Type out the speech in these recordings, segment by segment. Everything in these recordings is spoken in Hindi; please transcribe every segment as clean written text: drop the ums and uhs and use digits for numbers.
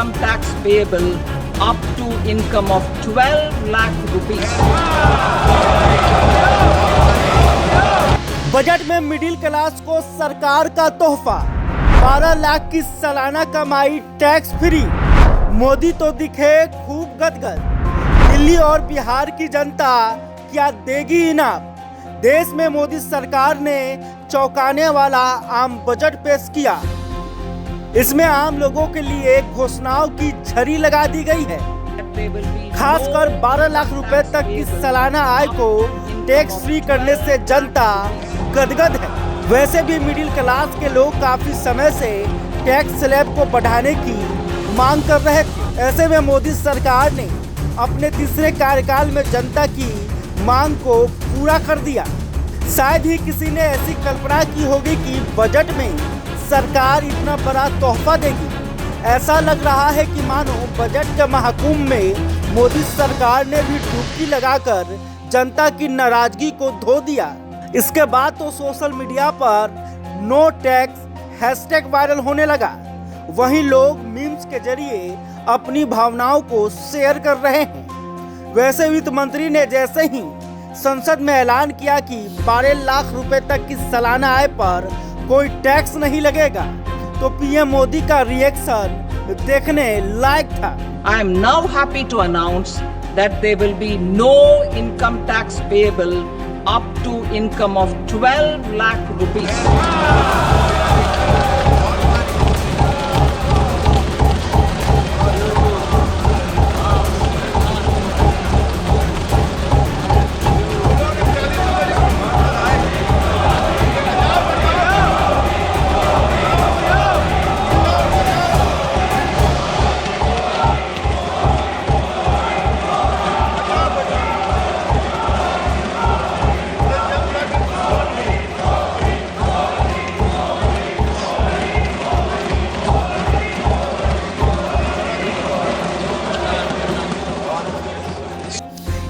income tax payable up to income of 12 lakh rupees. Budget में मिडिल क्लास को सरकार का तोहफा, 12 लाख की सालाना कमाई टैक्स फ्री। मोदी तो दिखे खूब गदगद। दिल्ली और बिहार की जनता क्या देगी इनाम। देश में मोदी सरकार ने चौंकाने वाला आम बजट पेश किया। इसमें आम लोगों के लिए घोषणाओं की झड़ी लगा दी गई है। खासकर 12 लाख रुपए तक की सालाना आय को टैक्स फ्री करने से जनता गदगद है। वैसे भी मिडिल क्लास के लोग काफी समय से टैक्स स्लैब को बढ़ाने की मांग कर रहे थे। ऐसे में मोदी सरकार ने अपने तीसरे कार्यकाल में जनता की मांग को पूरा कर दिया। शायद ही किसी ने ऐसी कल्पना की होगी कि बजट में सरकार इतना बड़ा तोहफा देगी। ऐसा लग रहा है कि मानो बजट के महाकुंभ में मोदी सरकार ने भी डुबकी लगाकर जनता की नाराजगी को धो दिया। इसके बाद तो सोशल मीडिया पर नो टैक्स हैशटैग वायरल होने लगा। वहीं लोग मीम्स के जरिए अपनी भावनाओं को शेयर कर रहे हैं। वैसे वित्त मंत्री ने जैसे ही संसद में ऐलान किया कि 12 लाख रुपए तक की सालाना आय पर कोई टैक्स नहीं लगेगा, तो पीएम मोदी का रिएक्शन देखने लायक था। I am now happy to announce that there will be no income tax payable up to income of 12 lakh rupees.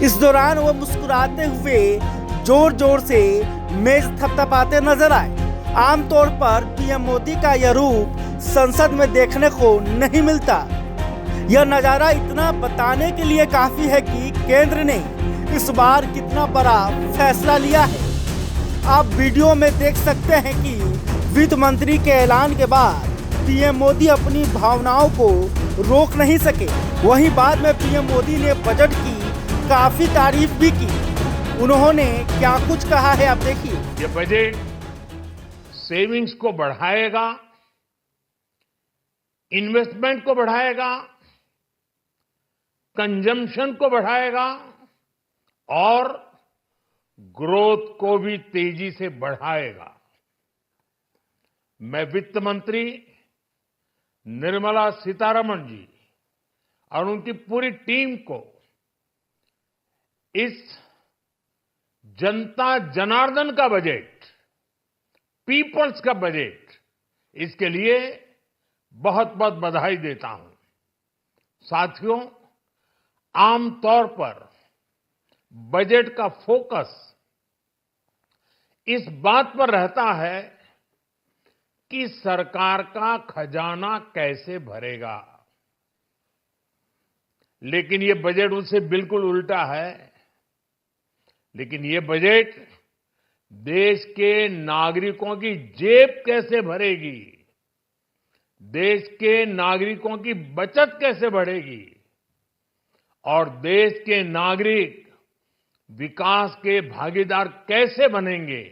इस दौरान वो मुस्कुराते हुए जोर जोर से मेज थपथपाते नजर आए। आमतौर पर पीएम मोदी का यह रूप संसद में देखने को नहीं मिलता। यह नज़ारा इतना बताने के लिए काफी है कि केंद्र ने इस बार कितना बड़ा फैसला लिया है। आप वीडियो में देख सकते हैं कि वित्त मंत्री के ऐलान के बाद पीएम मोदी अपनी भावनाओं को रोक नहीं सके। वहीं बाद में पीएम मोदी ने बजट की काफी तारीफ भी की। उन्होंने क्या कुछ कहा है आप देखिए। ये बजट सेविंग्स को बढ़ाएगा, इन्वेस्टमेंट को बढ़ाएगा, कंजम्पशन को बढ़ाएगा और ग्रोथ को भी तेजी से बढ़ाएगा। मैं वित्त मंत्री निर्मला सीतारमण जी और उनकी पूरी टीम को इस जनता जनार्दन का बजट, पीपल्स का बजट, इसके लिए बहुत बहुत बधाई देता हूं। साथियों, आमतौर पर बजट का फोकस इस बात पर रहता है कि सरकार का खजाना कैसे भरेगा, लेकिन ये बजट उससे बिल्कुल उल्टा है। लेकिन ये बजट देश के नागरिकों की जेब कैसे भरेगी, देश के नागरिकों की बचत कैसे बढ़ेगी और देश के नागरिक विकास के भागीदार कैसे बनेंगे,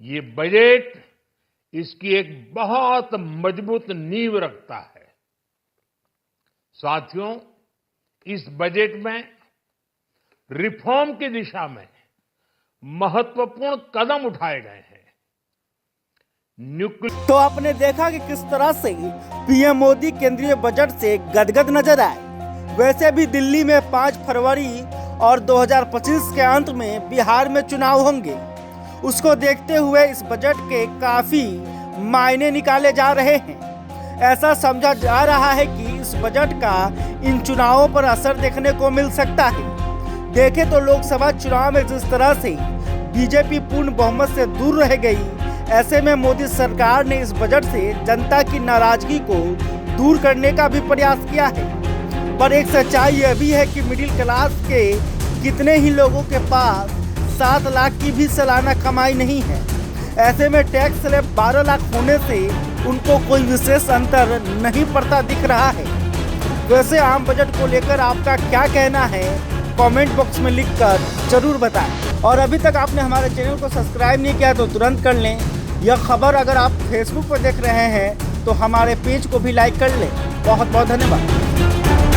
ये बजट इसकी एक बहुत मजबूत नींव रखता है। साथियों, इस बजट में रिफॉर्म की दिशा में महत्वपूर्ण कदम उठाए गए हैं। तो आपने देखा कि किस तरह से पीएम मोदी केंद्रीय बजट से गदगद नजर आए। वैसे भी दिल्ली में 5 फरवरी और 2025 के अंत में बिहार में चुनाव होंगे। उसको देखते हुए इस बजट के काफी मायने निकाले जा रहे हैं। ऐसा समझा जा रहा है कि इस बजट का इन चुनावों पर असर देखने को मिल सकता है। देखें तो लोकसभा चुनाव में जिस तरह से बीजेपी पूर्ण बहुमत से दूर रह गई, ऐसे में मोदी सरकार ने इस बजट से जनता की नाराजगी को दूर करने का भी प्रयास किया है। पर एक सच्चाई यह भी है कि मिडिल क्लास के कितने ही लोगों के पास 7 लाख की भी सालाना कमाई नहीं है। ऐसे में टैक्स स्लैब 12 लाख होने से उनको कोई विशेष अंतर नहीं पड़ता दिख रहा है। वैसे आम बजट को लेकर आपका क्या कहना है, कमेंट बॉक्स में लिखकर जरूर बताएं। और अभी तक आपने हमारे चैनल को सब्सक्राइब नहीं किया तो तुरंत कर लें। यह खबर अगर आप फेसबुक पर देख रहे हैं तो हमारे पेज को भी लाइक कर लें। बहुत बहुत धन्यवाद।